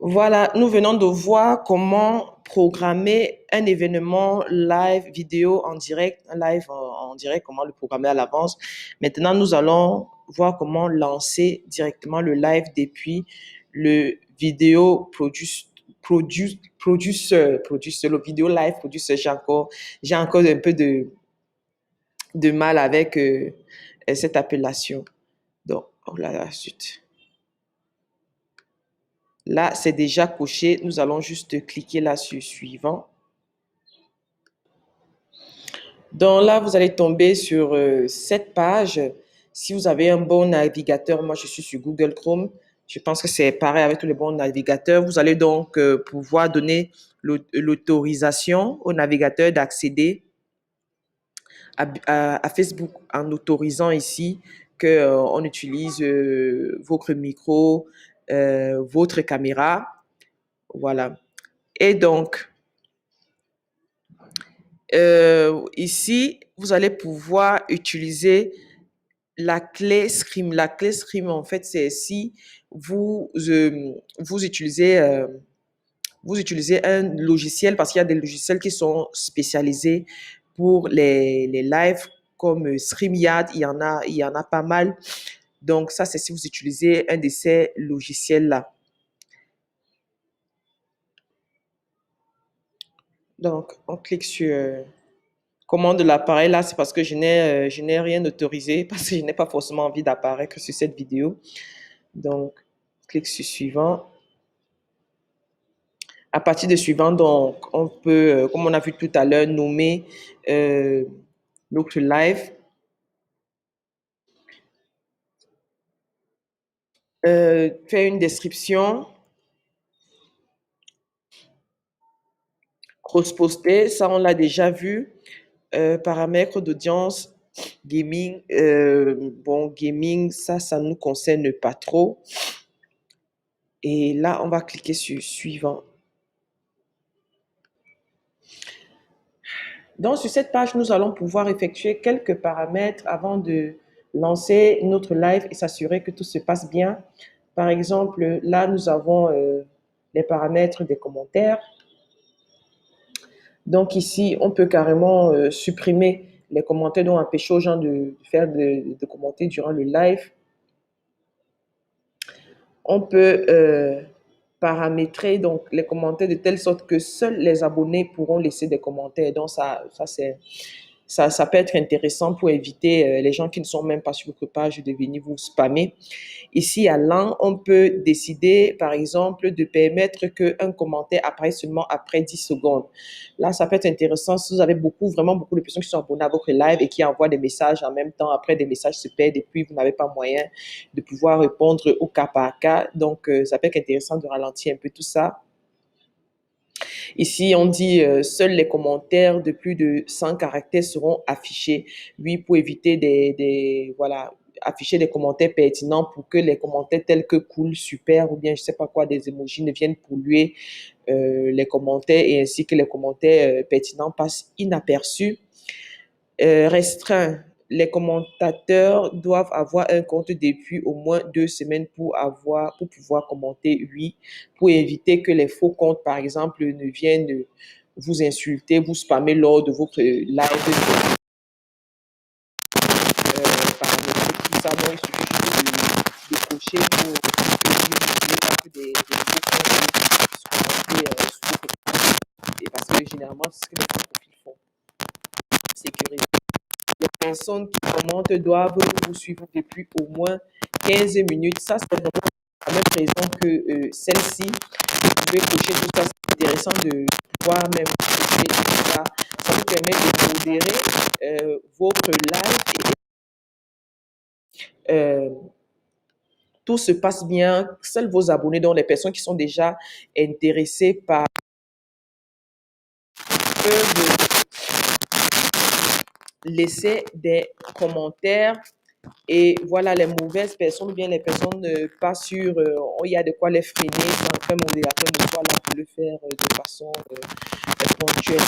Voilà, nous venons de voir comment programmer un événement live vidéo en direct, un live en direct, comment le programmer à l'avance. Maintenant, nous allons voir comment lancer directement le live depuis le vidéo producer, le vidéo live producer. J'ai encore un peu de mal avec cette appellation. Donc, oh là, la suite. Là, c'est déjà coché. Nous allons juste cliquer là sur suivant. Donc là, vous allez tomber sur cette page. Si vous avez un bon navigateur, moi je suis sur Google Chrome. Je pense que c'est pareil avec tous les bons navigateurs. Vous allez donc pouvoir donner l'autorisation au navigateur d'accéder à Facebook en autorisant ici qu'on utilise votre micro, votre caméra. Voilà. Et donc, ici, vous allez pouvoir utiliser la clé Scream. La clé Scream, en fait, c'est si vous utilisez un logiciel, parce qu'il y a des logiciels qui sont spécialisés pour les lives, comme StreamYard, il y en a pas mal. Donc, ça, c'est si vous utilisez un de ces logiciels-là. Donc, on clique sur commande de l'appareil. Là, c'est parce que je n'ai rien autorisé, parce que je n'ai pas forcément envie d'apparaître sur cette vidéo. Donc, clique sur suivant. À partir de suivant, donc, on peut, comme on a vu tout à l'heure, nommer notre live. Faire une description. Cross-poster, ça, on l'a déjà vu. Paramètres d'audience, gaming. Bon, gaming, ça ne nous concerne pas trop. Et là, on va cliquer sur suivant. Donc, sur cette page, nous allons pouvoir effectuer quelques paramètres avant de lancer notre live et s'assurer que tout se passe bien. Par exemple, là, nous avons les paramètres des commentaires. Donc, ici, on peut carrément supprimer les commentaires, donc empêcher aux gens de commenter durant le live. On peut paramétrer donc les commentaires de telle sorte que seuls les abonnés pourront laisser des commentaires. Donc, ça peut être intéressant pour éviter les gens qui ne sont même pas sur votre page de venir vous spammer. Ici, à l'an, on peut décider, par exemple, de permettre qu'un commentaire apparaisse seulement après 10 secondes. Là, ça peut être intéressant si vous avez vraiment beaucoup de personnes qui sont abonnées à votre live et qui envoient des messages en même temps. Après, des messages se perdent et puis vous n'avez pas moyen de pouvoir répondre au cas par cas. Donc, ça peut être intéressant de ralentir un peu tout ça. Ici, on dit seuls les commentaires de plus de 100 caractères seront affichés. Oui, pour éviter voilà, afficher des commentaires pertinents pour que les commentaires tels que cool, super ou bien je sais pas quoi, des emojis ne viennent polluer les commentaires et ainsi que les commentaires pertinents passent inaperçus. Restreint. Les commentateurs doivent avoir un compte depuis au moins 2 semaines pour pouvoir commenter, oui, pour éviter que les faux comptes, par exemple, ne viennent vous insulter, vous spammer lors de votre live. Paramétrer tout ça, donc il suffit juste de cocher pour que des nouveaux comptes soient commentés sur votre page. Et parce que généralement, c'est ce que les faux profils font. Sécuriser. Les personnes qui commentent doivent vous suivre depuis au moins 15 minutes. Ça, c'est vraiment la même raison que celle-ci. Vous pouvez cocher tout ça. C'est intéressant de pouvoir même cocher tout ça. Ça vous permet de modérer votre live et tout se passe bien. Seuls vos abonnés, donc les personnes qui sont déjà intéressées par peuvent laisser des commentaires. Et voilà, les mauvaises personnes, ou bien les personnes pas sûres, il y a de quoi les freiner. C'est un modérateur de quoi là pour le faire de façon ponctuelle.